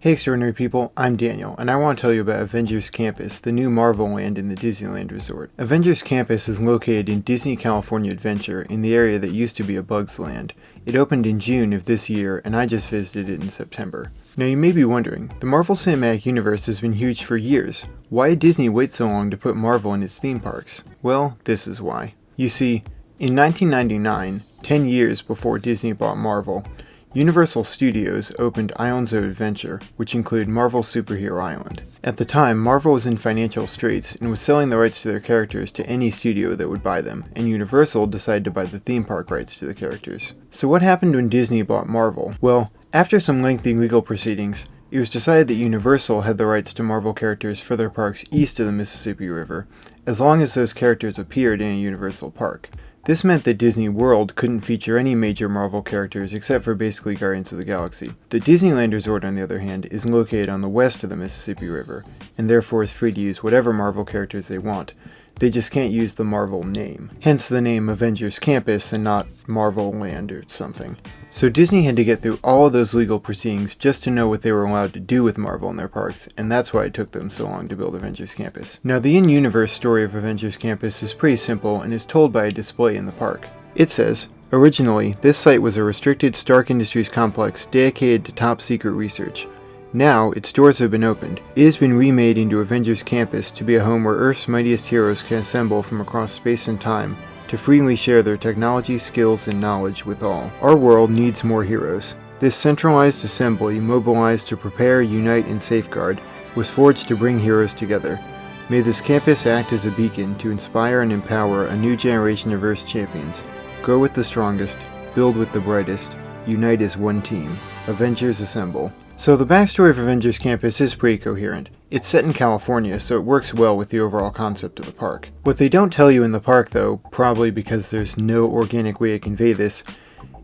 Hey extraordinary people, I'm Daniel, and I want to tell you about Avengers Campus, the new Marvel land in the Disneyland resort. Avengers Campus is located in Disney California Adventure in the area that used to be a Bugs Land. It opened in June of this year, and I just visited it in September. Now you may be wondering, the Marvel Cinematic Universe has been huge for years. Why did Disney wait so long to put Marvel in its theme parks? Well, this is why. You see, in 1999, 10 years before Disney bought Marvel, Universal Studios opened Islands of Adventure, which include Marvel Superhero Island. At the time, Marvel was in financial straits and was selling the rights to their characters to any studio that would buy them, and Universal decided to buy the theme park rights to the characters. So what happened when Disney bought Marvel? Well, after some lengthy legal proceedings, it was decided that Universal had the rights to Marvel characters for their parks east of the Mississippi River, as long as those characters appeared in a Universal park. This meant that Disney World couldn't feature any major Marvel characters except for basically Guardians of the Galaxy. The Disneyland Resort, on the other hand, is located on the west of the Mississippi River, and therefore is free to use whatever Marvel characters they want. They just can't use the Marvel name. Hence the name Avengers Campus and not Marvel Land or something. So Disney had to get through all of those legal proceedings just to know what they were allowed to do with Marvel in their parks, and that's why it took them so long to build Avengers Campus. Now the in-universe story of Avengers Campus is pretty simple and is told by a display in the park. It says, originally, this site was a restricted Stark Industries complex dedicated to top-secret research. Now, its doors have been opened. It has been remade into Avengers Campus to be a home where Earth's mightiest heroes can assemble from across space and time to freely share their technology, skills, and knowledge with all. Our world needs more heroes. This centralized assembly, mobilized to prepare, unite, and safeguard, was forged to bring heroes together. May this campus act as a beacon to inspire and empower a new generation of Earth's champions. Grow with the strongest, build with the brightest, unite as one team. Avengers assemble. So the backstory of Avengers Campus is pretty coherent. It's set in California, so it works well with the overall concept of the park. What they don't tell you in the park though, probably because there's no organic way to convey this,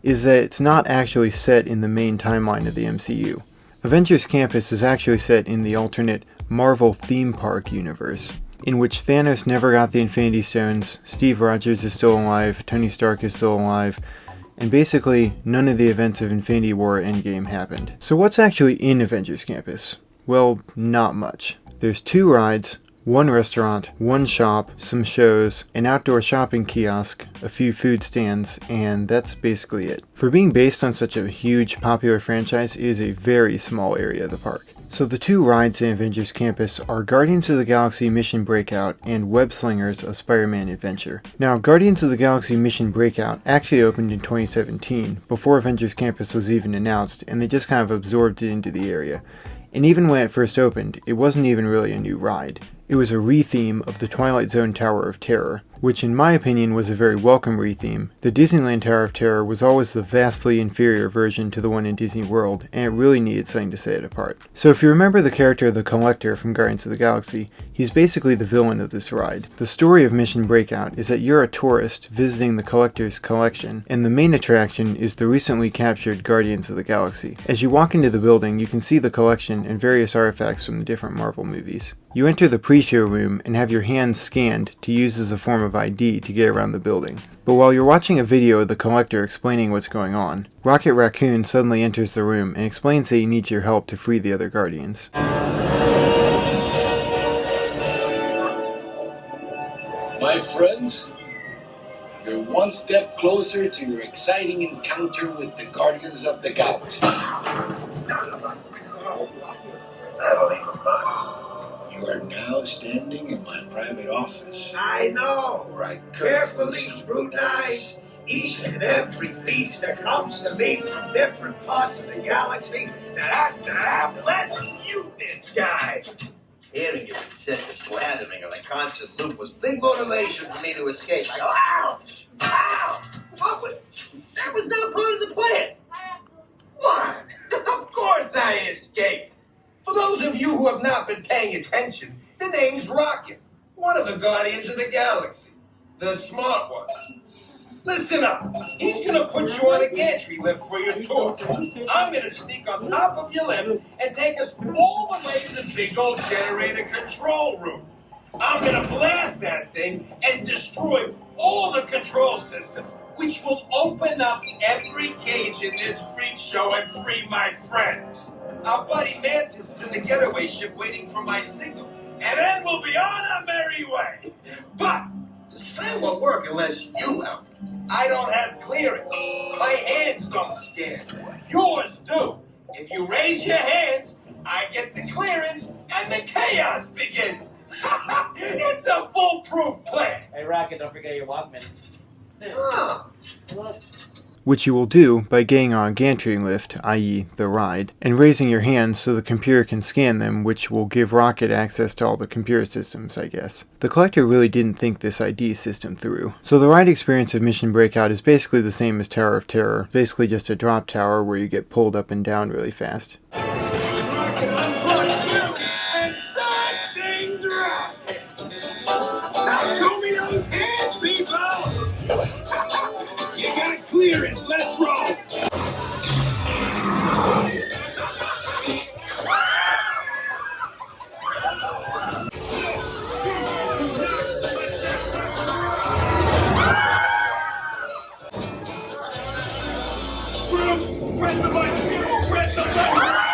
is that it's not actually set in the main timeline of the MCU. Avengers Campus is actually set in the alternate Marvel theme park universe, in which Thanos never got the Infinity Stones, Steve Rogers is still alive, Tony Stark is still alive, and basically, none of the events of Infinity War Endgame happened. So what's actually in Avengers Campus? Well, not much. There's 2 rides, 1 restaurant, 1 shop, some shows, an outdoor shopping kiosk, a few food stands, and that's basically it. For being based on such a huge, popular franchise, it is a very small area of the park. So the 2 rides in Avengers Campus are Guardians of the Galaxy Mission Breakout and Web Slingers A Spider-Man Adventure. Now, Guardians of the Galaxy Mission Breakout actually opened in 2017, before Avengers Campus was even announced, and they just kind of absorbed it into the area. And even when it first opened, it wasn't even really a new ride. It was a re-theme of the Twilight Zone Tower of Terror, which in my opinion was a very welcome re-theme. The Disneyland Tower of Terror was always the vastly inferior version to the one in Disney World, and it really needed something to set it apart. So if you remember the character the Collector from Guardians of the Galaxy, he's basically the villain of this ride. The story of Mission Breakout is that you're a tourist visiting the Collector's collection, and the main attraction is the recently captured Guardians of the Galaxy. As you walk into the building, you can see the collection and various artifacts from the different Marvel movies. You enter the pre-show room and have your hands scanned to use as a form of ID to get around the building. But while you're watching a video of the Collector explaining what's going on, Rocket Raccoon suddenly enters the room and explains that he needs your help to free the other Guardians. My friends, you're one step closer to your exciting encounter with the Guardians of the Galaxy. You are now standing in my private office. I know. Where I Carefully scrutinize each and every piece that comes to me from different parts of the galaxy let's you this guy. Hearing your incessant blandering on a constant loop was big motivation for me to escape. I go, ouch! Ow! That was not part of the plan. What? Of course I escaped. For those of you who have not been paying attention, the name's Rocket, one of the Guardians of the Galaxy, the smart one. Listen up. He's going to put you on a gantry lift for your tour. I'm going to sneak on top of your lift and take us all the way to the big old generator control room. I'm going to blast that thing and destroy all the control systems. which will open up every cage in this freak show and free my friends. Our buddy Mantis is in the getaway ship waiting for my signal, and then we'll be on our merry way. But this plan won't work unless you help. I don't have clearance. My hands don't scan. Yours do. If you raise your hands, I get the clearance, and the chaos begins. It's a foolproof plan. Hey, Rocket, don't forget your Walkman. Look. Which you will do by getting on a gantry lift, i.e. the ride, and raising your hands so the computer can scan them, which will give Rocket access to all the computer systems, I guess. The collector really didn't think this ID system through. So the ride experience of Mission Breakout is basically the same as Tower of Terror, basically just a drop tower where you get pulled up and down really fast. Rocket, unplug you and start things right. Now show me those hands, people. You got clearance. Let's roll. Press the button. Press the button.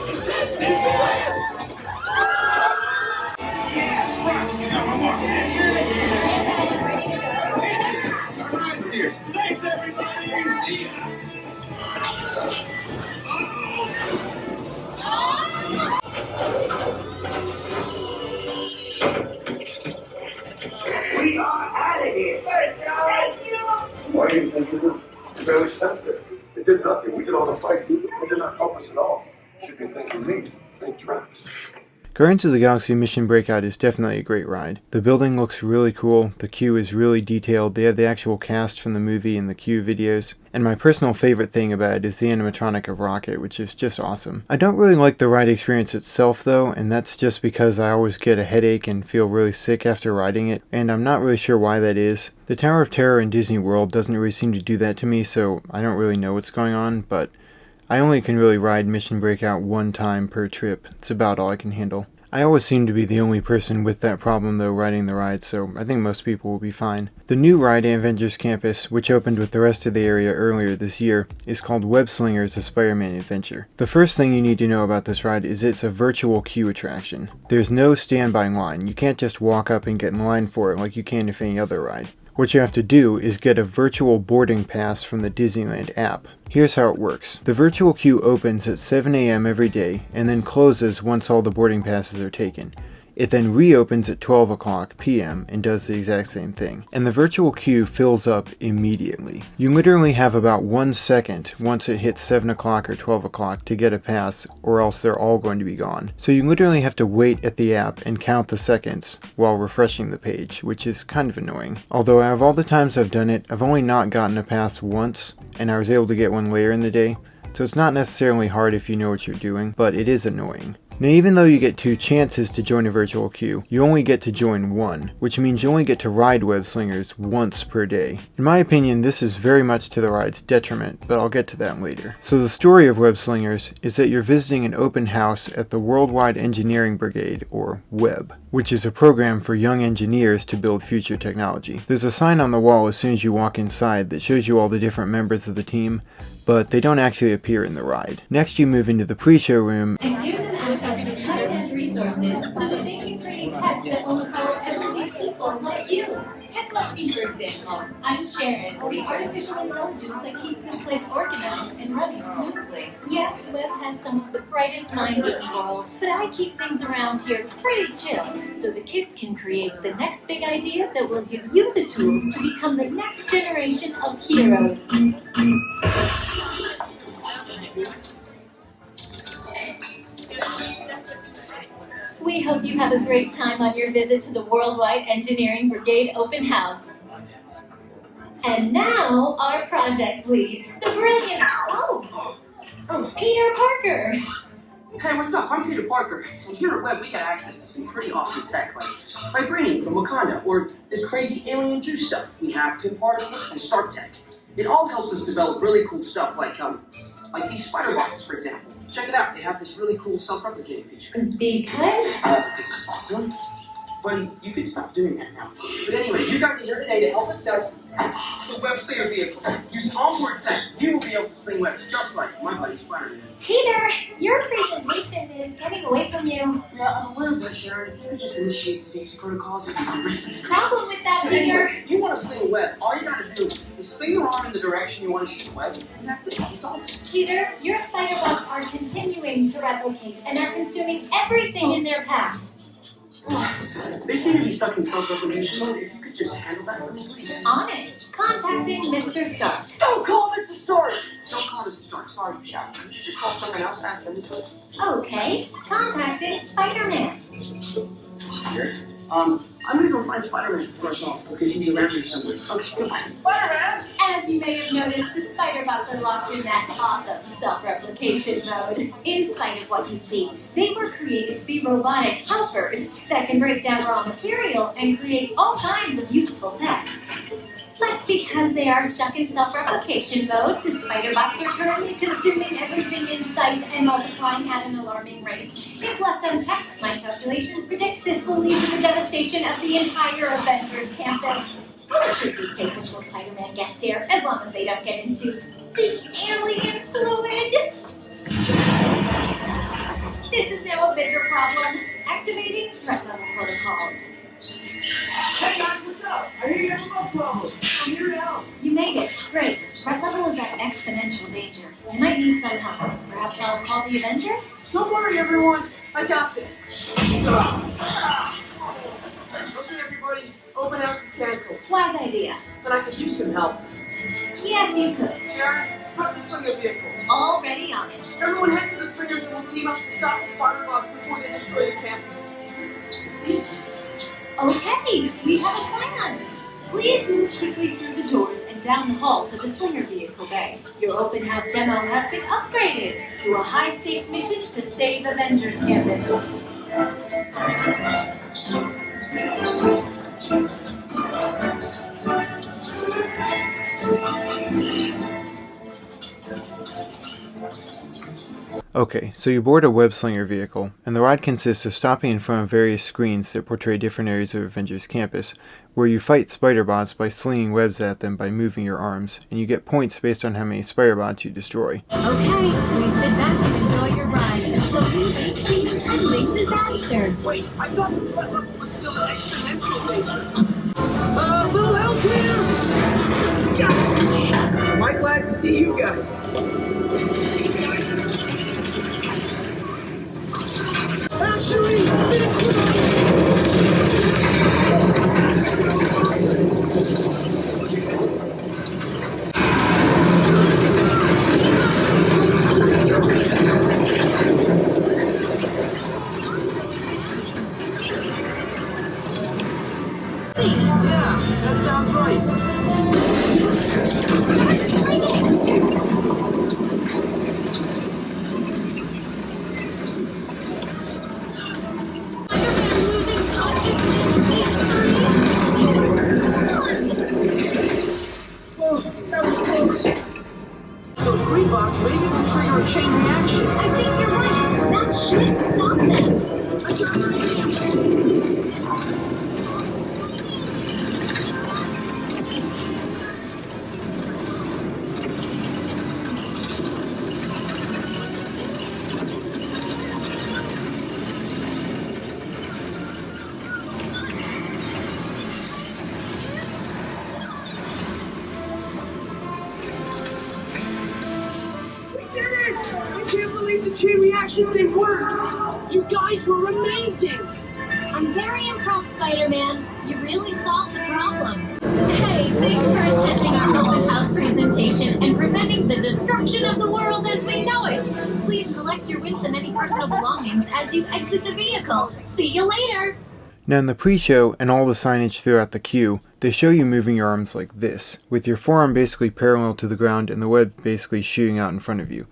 Is that Disneyland? Yes, Rocket. Come on. Ride's here. Thanks, everybody. See ya. We are out of here. Let's go. Why do you think you did? You barely stepped there. It did nothing. We did all the fighting. It did not help us at all. Should be thanking me. Thank Travis. Guardians of the Galaxy Mission Breakout is definitely a great ride. The building looks really cool, the queue is really detailed, they have the actual cast from the movie in the queue videos, and my personal favorite thing about it is the animatronic of Rocket, which is just awesome. I don't really like the ride experience itself though, and that's just because I always get a headache and feel really sick after riding it, and I'm not really sure why that is. The Tower of Terror in Disney World doesn't really seem to do that to me, so I don't really know what's going on, but I only can really ride Mission Breakout one time per trip. It's about all I can handle. I always seem to be the only person with that problem though riding the ride, so I think most people will be fine. The new ride, Avengers Campus, which opened with the rest of the area earlier this year, is called Web Slingers: A Spider-Man Adventure. The first thing you need to know about this ride is it's a virtual queue attraction. There's no standby line. You can't just walk up and get in line for it like you can with any other ride. What you have to do is get a virtual boarding pass from the Disneyland app. Here's how it works. The virtual queue opens at 7 a.m. every day and then closes once all the boarding passes are taken. It then reopens at 12 o'clock p.m. and does the exact same thing. And the virtual queue fills up immediately. You literally have about 1 second once it hits 7 o'clock or 12 o'clock to get a pass, or else they're all going to be gone. So you literally have to wait at the app and count the seconds while refreshing the page, which is kind of annoying. Although out of all the times I've done it, I've only not gotten a pass once, and I was able to get one later in the day. So it's not necessarily hard if you know what you're doing, but it is annoying. Now even though you get 2 chances to join a virtual queue, you only get to join 1, which means you only get to ride Web Slingers once per day. In my opinion, this is very much to the ride's detriment, but I'll get to that later. So the story of Web Slingers is that you're visiting an open house at the Worldwide Engineering Brigade, or WEB, which is a program for young engineers to build future technology. There's a sign on the wall as soon as you walk inside that shows you all the different members of the team, but they don't actually appear in the ride. Next you move into the pre-show room, and give them access to cutting-edge resources so that they can create tech that will empower everyday people like you. Tech like me, for example. I'm Sharon, the artificial intelligence that keeps this place organized and running smoothly. Yes, Web has some of the brightest minds in the world, but I keep things around here pretty chill, so the kids can create the next big idea that will give you the tools to become the next generation of heroes. We hope you have a great time on your visit to the Worldwide Engineering Brigade Open House. And now, our project lead, the brilliant, Peter Parker. Hey, what's up? I'm Peter Parker, and here at Web we got access to some pretty awesome tech, like vibranium from Wakanda, or this crazy alien juice stuff. We have pin particles and Stark Tech. It all helps us develop really cool stuff like these spider bots, for example. Check it out, they have this really cool self-replicating feature. Because? This is awesome. Buddy, you can stop doing that now. But anyway, you guys are here today to help us test the web slinger vehicle. Using onboard tech, you will be able to sling web just like my buddy Spider-Man. Peter, your presentation is getting away from you. Yeah, I'm aware of that, Sharon. If you would just initiate the safety protocols, it'd be great. Problem with that, So Peter? anyway, if you want to sling a web, all you gotta do is sling your arm in the direction you want to shoot the web, and that's it. It's all. Peter, your spider bots are continuing to replicate and are consuming everything in their path. They seem to be stuck in self-replication mode. If you could just handle that for me, please. On it. Contacting Mr. Stark. Don't call Mr. Stark! Don't call Mr. Stark. Sorry, Sharon. You should just call someone else, ask them to do it. Okay. Contacting Spider-Man. Here. I'm gonna go find Spider-Man for us all, because he's around here somewhere. Okay, goodbye. Spider-Man! As you may have noticed, the spider bots are locked in that awesome self-replication mode. In spite of what you see, they were created to be robotic helpers that can break down raw material and create all kinds of useful tech. But because they are stuck in self-replication mode, the spider bots are currently consuming everything in sight and multiplying at an alarming rate. If left unchecked, my calculations predict this will lead to the devastation of the entire Avengers Campus. It should be safe until Spider-Man gets here, as long as they don't get into the alien fluid. This is now a bigger problem. Activating threat level protocols. Hey guys, what's up? I hear you have a bug problem. I'm here to help. You made it. Great. Threat level is at exponential danger. You might need some help. Perhaps I'll call the Avengers? Don't worry, everyone. I got this. Okay, everybody. Open house is canceled. Wise idea. But I could use some help. Yes, you could. Sharon, drop the slinger vehicle. Already on it. Everyone head to the slingers and we'll team up to stop the spider bots before they destroy the campus. It's easy. Okay, we have a plan. Please move quickly through the doors and down the hall to the slinger vehicle bay. Your open house demo has been upgraded to a high-stakes mission to save Avengers Campus. Okay, so you board a web slinger vehicle, and the ride consists of stopping in front of various screens that portray different areas of Avengers Campus, where you fight spider bots by slinging webs at them by moving your arms, and you get points based on how many spider bots you destroy. Okay, please sit back and enjoy your ride until we reach the pending disaster. Wait, I thought the threat level was still an exponential danger. Little help here! Gotcha! Am I glad to see you guys? Actually, yeah, that sounds right. That was close. Those green bots maybe will trigger a chain reaction. I think you're right. That should stop them. I can't believe the chain reaction didn't work! You guys were amazing! I'm very impressed, Spider-Man. You really solved the problem. Hey, thanks for attending our open house presentation and preventing the destruction of the world as we know it. Please collect your wits and any personal belongings as you exit the vehicle. See you later! Now in the pre-show and all the signage throughout the queue, they show you moving your arms like this, with your forearm basically parallel to the ground and the web basically shooting out in front of you.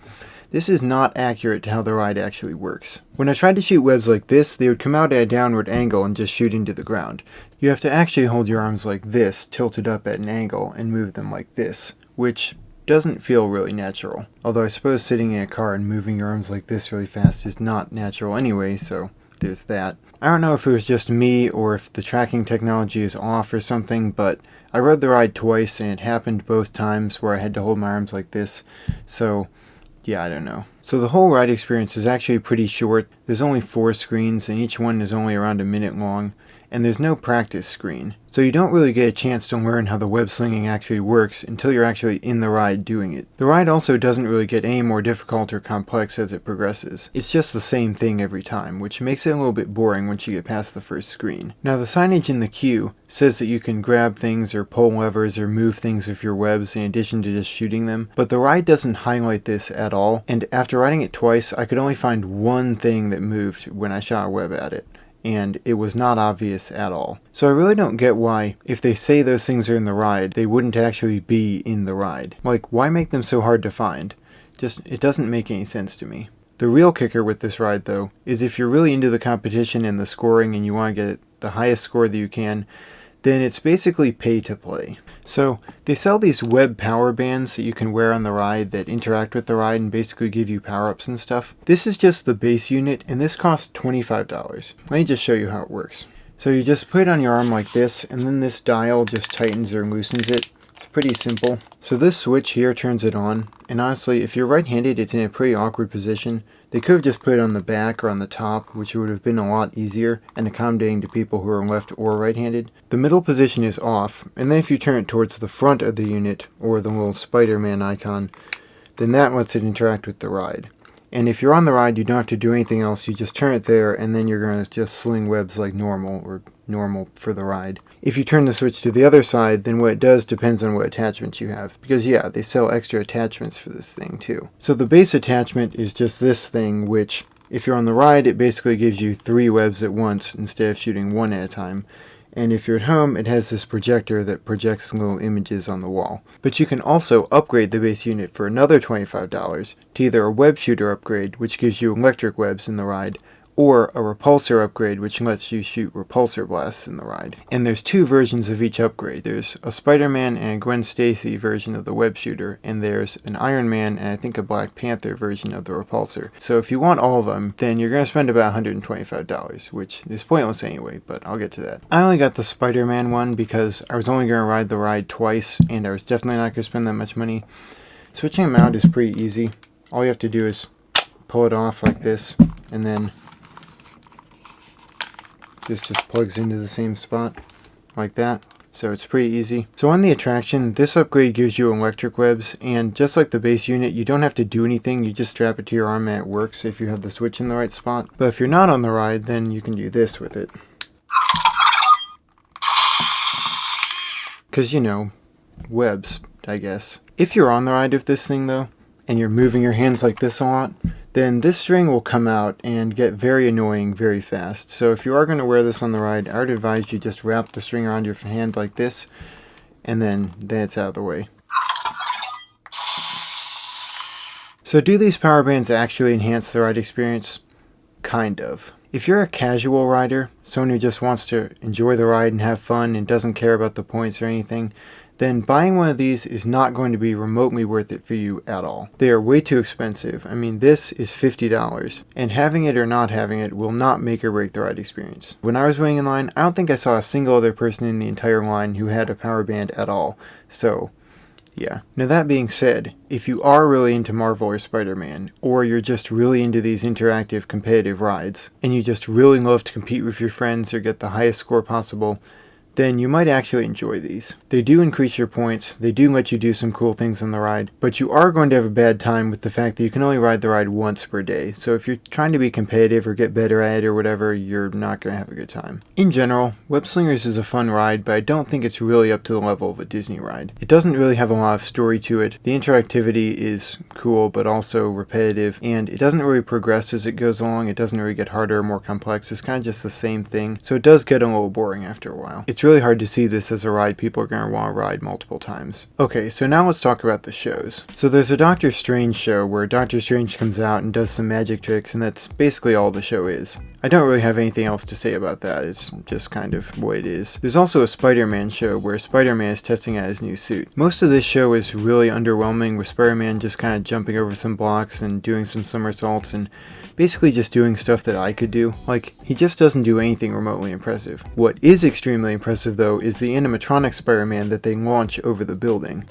This is not accurate to how the ride actually works. When I tried to shoot webs like this, they would come out at a downward angle and just shoot into the ground. You have to actually hold your arms like this, tilted up at an angle, and move them like this, which doesn't feel really natural. Although I suppose sitting in a car and moving your arms like this really fast is not natural anyway, so there's that. I don't know if it was just me or if the tracking technology is off or something, but I rode the ride twice and it happened both times where I had to hold my arms like this. So yeah, I don't know. So the whole ride experience is actually pretty short. There's only 4 screens and each one is only around a minute long. And there's no practice screen. So you don't really get a chance to learn how the web slinging actually works until you're actually in the ride doing it. The ride also doesn't really get any more difficult or complex as it progresses. It's just the same thing every time, which makes it a little bit boring once you get past the first screen. Now the signage in the queue says that you can grab things or pull levers or move things with your webs in addition to just shooting them, but the ride doesn't highlight this at all, and after riding it twice I could only find one thing that moved when I shot a web at it. And it was not obvious at all. So I really don't get why, if they say those things are in the ride, they wouldn't actually be in the ride. Like, why make them so hard to find? It doesn't make any sense to me. The real kicker with this ride, though, is if you're really into the competition and the scoring and you want to get the highest score that you can, then it's basically pay to play. So they sell these web power bands that you can wear on the ride that interact with the ride and basically give you power-ups and stuff. This is just the base unit and this costs $25. Let me just show you how it works. So you just put it on your arm like this and then this dial just tightens or loosens it. It's pretty simple. So this switch here turns it on, and honestly if you're right-handed it's in a pretty awkward position. They could have just put it on the back or on the top, which would have been a lot easier and accommodating to people who are left or right-handed. The middle position is off, and then if you turn it towards the front of the unit, or the little Spider-Man icon, then that lets it interact with the ride. And if you're on the ride, you don't have to do anything else, you just turn it there, and then you're going to just sling webs like normal, or normal for the ride. If you turn the switch to the other side, then what it does depends on what attachments you have. Because yeah, they sell extra attachments for this thing too. So the base attachment is just this thing, which, if you're on the ride, it basically gives you 3 webs at once instead of shooting 1 at a time. And if you're at home, it has this projector that projects little images on the wall. But you can also upgrade the base unit for another $25 to either a web shooter upgrade, which gives you electric webs in the ride, or a repulsor upgrade, which lets you shoot repulsor blasts in the ride. And there's 2 versions of each upgrade. There's a Spider-Man and a Gwen Stacy version of the web shooter, and there's an Iron Man and I think a Black Panther version of the repulsor. So if you want all of them, then you're going to spend about $125, which is pointless anyway, but I'll get to that. I only got the Spider-Man one because I was only going to ride the ride twice, and I was definitely not going to spend that much money. Switching them out is pretty easy. All you have to do is pull it off like this, and then this just plugs into the same spot, like that. So it's pretty easy. So on the attraction, this upgrade gives you electric webs, and just like the base unit, you don't have to do anything, you just strap it to your arm and it works if you have the switch in the right spot. But if you're not on the ride, then you can do this with it. Because, you know, webs, I guess. If you're on the ride with this thing though, and you're moving your hands like this a lot, then this string will come out and get very annoying very fast. So if you are going to wear this on the ride, I would advise you just wrap the string around your hand like this, and then it's out of the way. So do these power bands actually enhance the ride experience? Kind of. If you're a casual rider, someone who just wants to enjoy the ride and have fun and doesn't care about the points or anything, then buying one of these is not going to be remotely worth it for you at all. They are way too expensive. I mean, this is $50, and having it or not having it will not make or break the ride experience. When I was waiting in line, I don't think I saw a single other person in the entire line who had a power band at all. So, yeah. Now that being said, if you are really into Marvel or Spider-Man, or you're just really into these interactive competitive rides, and you just really love to compete with your friends or get the highest score possible, then you might actually enjoy these. They do increase your points, they do let you do some cool things on the ride, but you are going to have a bad time with the fact that you can only ride the ride once per day. So if you're trying to be competitive or get better at it or whatever, you're not going to have a good time. In general, Web Slingers is a fun ride, but I don't think it's really up to the level of a Disney ride. It doesn't really have a lot of story to it. The interactivity is cool, but also repetitive, and it doesn't really progress as it goes along. It doesn't really get harder or more complex. It's kind of just the same thing, so it does get a little boring after a while. It's really hard to see this as a ride people are going to want to ride multiple times. Okay, so now let's talk about the shows. So there's a Doctor Strange show where Doctor Strange comes out and does some magic tricks, and that's basically all the show is. I don't really have anything else to say about that, it's just kind of what it is. There's also a Spider-Man show where Spider-Man is testing out his new suit. Most of this show is really underwhelming, with Spider-Man just kind of jumping over some blocks and doing some somersaults and basically just doing stuff that I could do. Like, he just doesn't do anything remotely impressive. What is extremely impressive though is the animatronic Spider-Man that they launch over the building.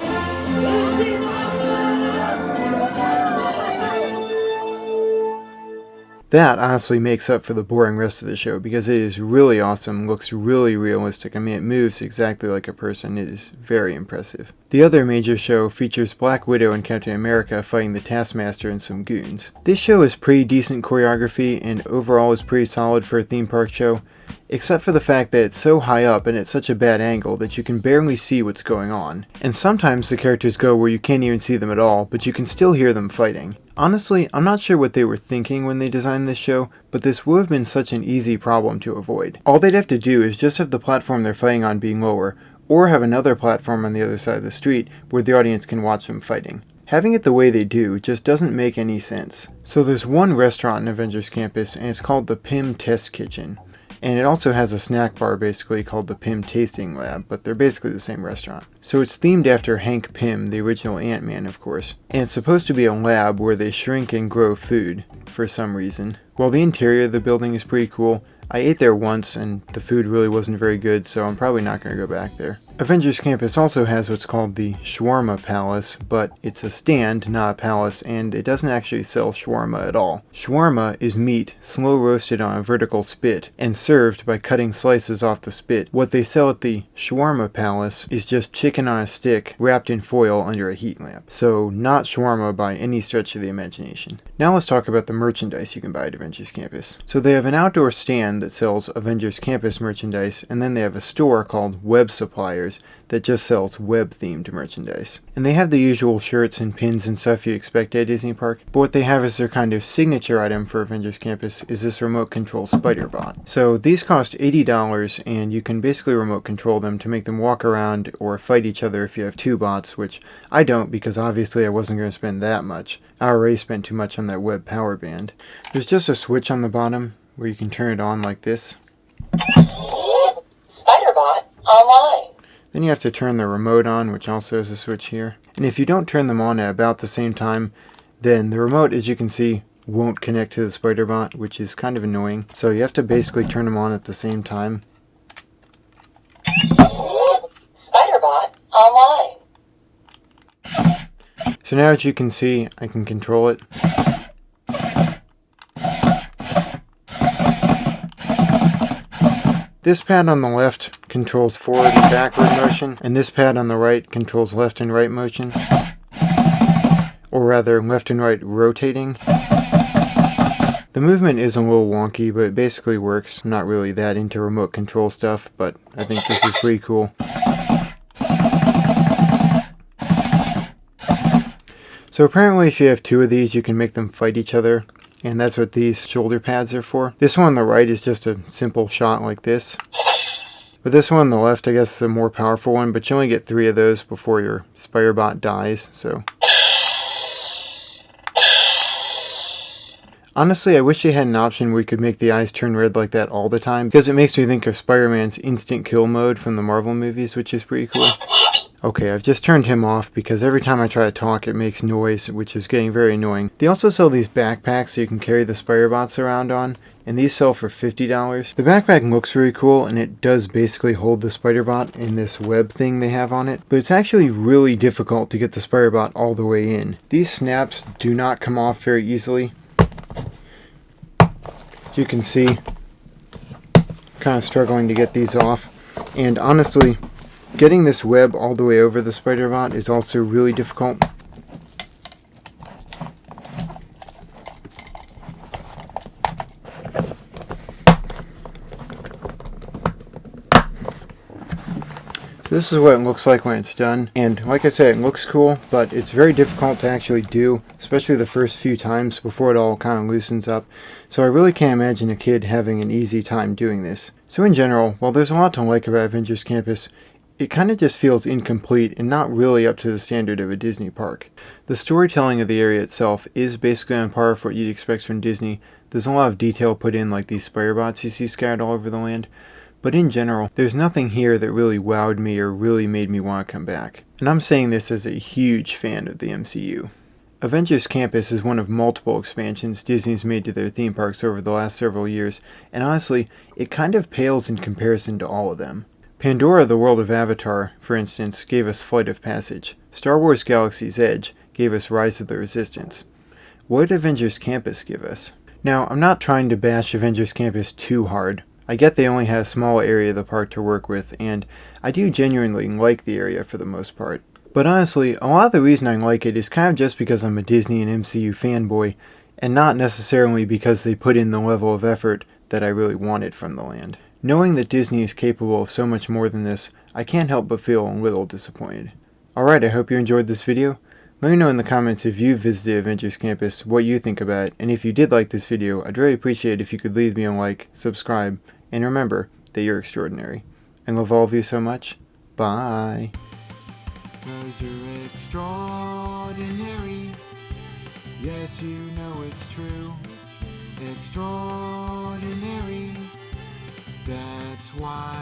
That honestly makes up for the boring rest of the show because it is really awesome, looks really realistic. I mean, it moves exactly like a person. It is very impressive. The other major show features Black Widow and Captain America fighting the Taskmaster and some goons. This show is pretty decent choreography and overall is pretty solid for a theme park show, except for the fact that it's so high up and at such a bad angle that you can barely see what's going on. And sometimes the characters go where you can't even see them at all, but you can still hear them fighting. Honestly, I'm not sure what they were thinking when they designed this show, but this would have been such an easy problem to avoid. All they'd have to do is just have the platform they're fighting on being lower, or have another platform on the other side of the street where the audience can watch them fighting. Having it the way they do just doesn't make any sense. So there's one restaurant in Avengers Campus, and it's called the Pym Test Kitchen. And it also has a snack bar basically called the Pym Tasting Lab, but they're basically the same restaurant. So it's themed after Hank Pym, the original Ant-Man, of course. And it's supposed to be a lab where they shrink and grow food, for some reason. While the interior of the building is pretty cool, I ate there once and the food really wasn't very good, so I'm probably not going to go back there. Avengers Campus also has what's called the Shawarma Palace, but it's a stand, not a palace, and it doesn't actually sell shawarma at all. Shawarma is meat slow roasted on a vertical spit and served by cutting slices off the spit. What they sell at the Shawarma Palace is just chicken on a stick wrapped in foil under a heat lamp. So not shawarma by any stretch of the imagination. Now let's talk about the merchandise you can buy at Avengers Campus. So they have an outdoor stand that sells Avengers Campus merchandise, and then they have a store called Web Suppliers that just sells web-themed merchandise. And they have the usual shirts and pins and stuff you expect at Disney Park, but what they have as their kind of signature item for Avengers Campus is this remote control spider bot. So these cost $80, and you can basically remote control them to make them walk around or fight each other if you have two bots, which I don't because obviously I wasn't going to spend that much. I already spent too much on that web power band. There's just a switch on the bottom where you can turn it on like this. Spider-Bot online. Then you have to turn the remote on, which also has a switch here. And if you don't turn them on at about the same time, then the remote, as you can see, won't connect to the Spider-Bot, which is kind of annoying. So you have to basically turn them on at the same time. Spider-Bot online. So now as you can see, I can control it. This pad on the left controls forward and backward motion, and this pad on the right controls left and right motion. Or rather, left and right rotating. The movement is a little wonky, but it basically works. I'm not really that into remote control stuff, but I think this is pretty cool. So apparently if you have two of these, you can make them fight each other. And that's what these shoulder pads are for. This one on the right is just a simple shot like this. But this one on the left, I guess, is a more powerful one, but you only get 3 of those before your Spider-Bot dies, so. Honestly, I wish they had an option where you could make the eyes turn red like that all the time, because it makes me think of Spider-Man's instant kill mode from the Marvel movies, which is pretty cool. Okay, I've just turned him off because every time I try to talk it makes noise, which is getting very annoying. They also sell these backpacks so you can carry the Spider-Bots around on, and these sell for $50. The backpack looks really cool, and it does basically hold the Spider-Bot in this web thing they have on it, but it's actually really difficult to get the Spider-Bot all the way in. These snaps do not come off very easily. As you can see, kind of struggling to get these off, and honestly, getting this web all the way over the Spider-Bot is also really difficult. This is what it looks like when it's done, and like I said, it looks cool, but it's very difficult to actually do, especially the first few times before it all kind of loosens up, so I really can't imagine a kid having an easy time doing this. So in general, while there's a lot to like about Avengers Campus, it kind of just feels incomplete and not really up to the standard of a Disney park. The storytelling of the area itself is basically on par with what you'd expect from Disney. There's a lot of detail put in, like these spider bots you see scattered all over the land. But in general, there's nothing here that really wowed me or really made me want to come back. And I'm saying this as a huge fan of the MCU. Avengers Campus is one of multiple expansions Disney's made to their theme parks over the last several years, and honestly, it kind of pales in comparison to all of them. Pandora: The World of Avatar, for instance, gave us Flight of Passage. Star Wars: Galaxy's Edge gave us Rise of the Resistance. What did Avengers Campus give us? Now, I'm not trying to bash Avengers Campus too hard. I get they only have a small area of the park to work with, and I do genuinely like the area for the most part. But honestly, a lot of the reason I like it is kind of just because I'm a Disney and MCU fanboy, and not necessarily because they put in the level of effort that I really wanted from the land. Knowing that Disney is capable of so much more than this, I can't help but feel a little disappointed. Alright, I hope you enjoyed this video. Let me know in the comments if you visited Avengers Campus, what you think about it, and if you did like this video, I'd really appreciate it if you could leave me a like, subscribe, and remember that you're extraordinary. I love all of you so much. Bye. 'Cause you're extraordinary. Yes, you know it's true. Extraordinary. That's why